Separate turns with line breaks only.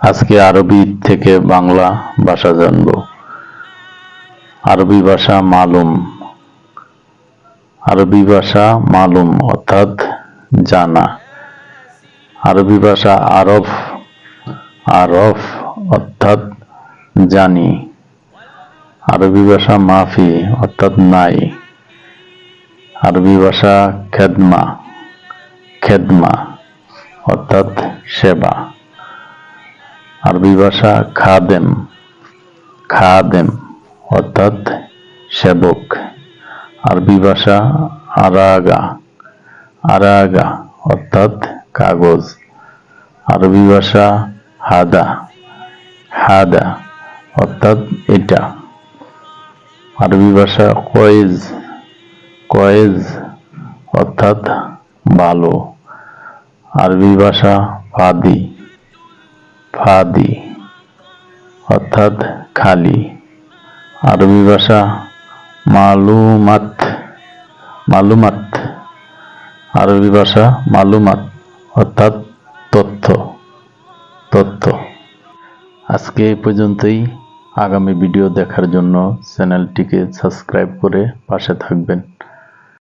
আজকে আরবি থেকে বাংলা ভাষা জানব। আরবি ভাষা মালুম। আরবি ভাষা মালুম অর্থাৎ জানা। আরবি ভাষা আরফ। আরফ অর্থাৎ জানি। আরবি ভাষা মাফি অর্থাৎ নাই। আরবি ভাষা খেদমা। খেদমা অর্থাৎ সেবা। আরবি ভাষা খাদেম। খাদেম অর্থাৎ সেবক। আরবি ভাষা আরাগা। আরাগা অর্থাৎ কাগজ। আরবি ভাষা হাদা। হাদা অর্থাৎ এটা। আরবি ভাষা কয়েজ। কয়েজ অর্থাৎ ভালো। আরবি ভাষা ফাদি। ফাদি অর্থাৎ খালি। আরবি ভাষা মালুমাত। মালুমাত। আরবি ভাষা মালুমাত অর্থাৎ তথ্য। তথ্য। আজকে এই পর্যন্তই। আগামী ভিডিও দেখার জন্য চ্যানেলটিকে সাবস্ক্রাইব করে পাশে থাকবেন।